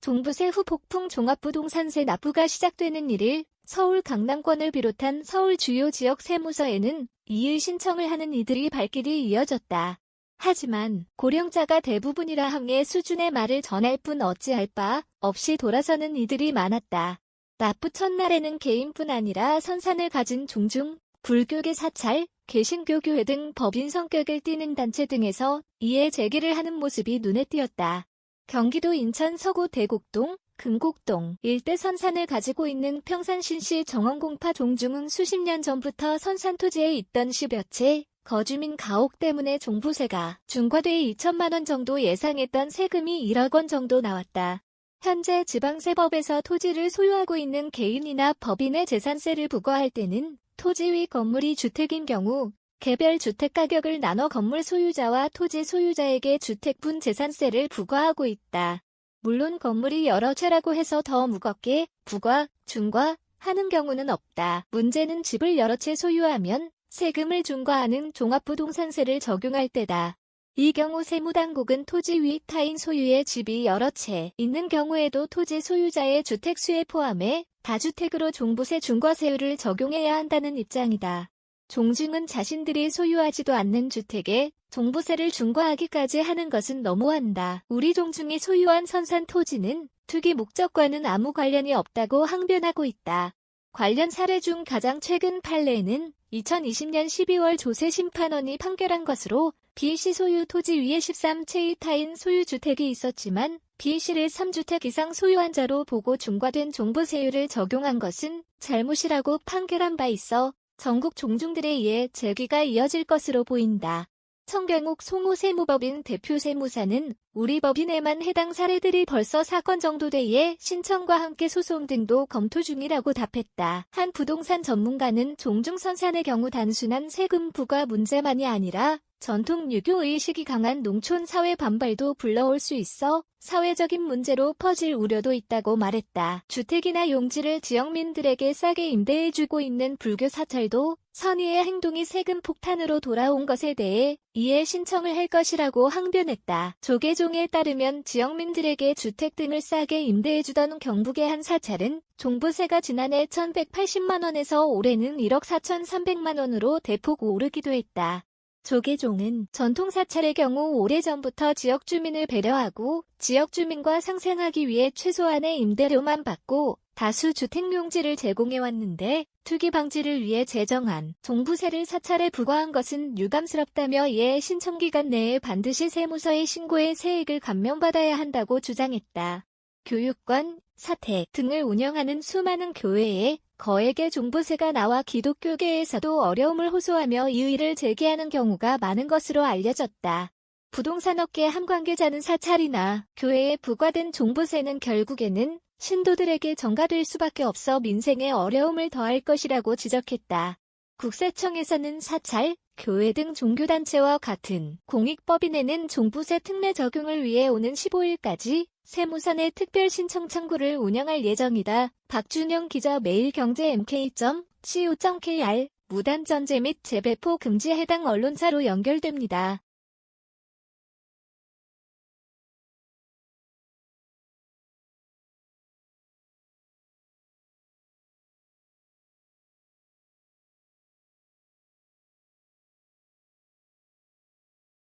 종부세 후 폭풍 종합부동산세 납부가 시작되는 1일 서울 강남권을 비롯한 서울 주요 지역 세무서에는 이의 신청을 하는 이들이 발길이 이어졌다. 하지만 고령자가 대부분이라 함의 수준의 말을 전할 뿐 어찌할 바 없이 돌아서는 이들이 많았다. 납부 첫날에는 개인뿐 아니라 선산을 가진 종중, 불교계 사찰, 개신교 교회 등 법인 성격을 띠는 단체 등에서 이해 제기를 하는 모습이 눈에 띄었다. 경기도 인천 서구 대곡동, 금곡동 일대 선산을 가지고 있는 평산신시 정원공파 종중은 수십 년 전부터 선산 토지에 있던 10여 채 거주민 가옥 때문에 종부세가 중과돼 2천만 원 정도 예상했던 세금이 1억 원 정도 나왔다. 현재 지방세법에서 토지를 소유하고 있는 개인이나 법인의 재산세를 부과할 때는 토지 위 건물이 주택인 경우 개별 주택 가격을 나눠 건물 소유자와 토지 소유자에게 주택분 재산세를 부과하고 있다. 물론 건물이 여러 채라고 해서 더 무겁게 부과, 중과 하는 경우는 없다. 문제는 집을 여러 채 소유하면 세금을 중과하는 종합부동산세를 적용할 때다. 이 경우 세무당국은 토지 위 타인 소유의 집이 여러 채 있는 경우에도 토지 소유자의 주택수에 포함해 다주택으로 종부세 중과세율을 적용해야 한다는 입장이다. 종중은 자신들이 소유하지도 않는 주택에 종부세를 중과하기까지 하는 것은 너무한다. 우리 종중이 소유한 선산 토지는 투기 목적과는 아무 관련이 없다고 항변하고 있다. 관련 사례 중 가장 최근 판례는 2020년 12월 조세심판원이 판결한 것으로 B씨 소유 토지 위에 13채의 타인 소유주택이 있었지만 B씨를 3주택 이상 소유한 자로 보고 중과된 종부세율을 적용한 것은 잘못이라고 판결한 바 있어 전국 종중들에 의해 제기가 이어질 것으로 보인다. 청경욱 송호 세무법인 대표 세무사는 우리 법인에만 해당 사례들이 벌써 사건 정도 되에 신청과 함께 소송 등도 검토 중이라고 답했다. 한 부동산 전문가는 종중선산의 경우 단순한 세금 부과 문제만이 아니라 전통 유교 의식이 강한 농촌 사회 반발도 불러올 수 있어 사회적인 문제로 퍼질 우려도 있다고 말했다. 주택이나 용지를 지역민들에게 싸게 임대해주고 있는 불교 사찰도 선의의 행동이 세금 폭탄으로 돌아온 것에 대해 이해 신청을 할 것이라고 항변했다. 조계종에 따르면 지역민들에게 주택 등을 싸게 임대해주던 경북의 한 사찰은 종부세가 지난해 1,180만 원에서 올해는 1억 4,300만 원으로 대폭 오르기도 했다. 조계종은 전통사찰의 경우 오래전부터 지역주민을 배려하고 지역주민과 상생하기 위해 최소한의 임대료만 받고 다수 주택용지를 제공해왔는데 투기 방지를 위해 제정한 종부세를 사찰에 부과한 것은 유감스럽다며 이에 신청기간 내에 반드시 세무서에 신고해 세액을 감면받아야 한다고 주장했다. 교육관, 사택 등을 운영하는 수많은 교회에 거액의 종부세가 나와 기독교계에서도 어려움을 호소하며 이의를 제기하는 경우가 많은 것으로 알려졌다. 부동산업계 한 관계자는 사찰이나 교회에 부과된 종부세는 결국에는 신도들에게 전가될 수밖에 없어 민생에 어려움을 더할 것이라고 지적했다. 국세청에서는 사찰, 교회 등 종교단체와 같은 공익법인에는 종부세 특례 적용을 위해 오는 15일까지 세무서 내 특별 신청 창구를 운영할 예정이다. 박준영 기자 매일경제 mk.co.kr 무단 전제 및 재배포 금지에 해당 언론사로 연결됩니다.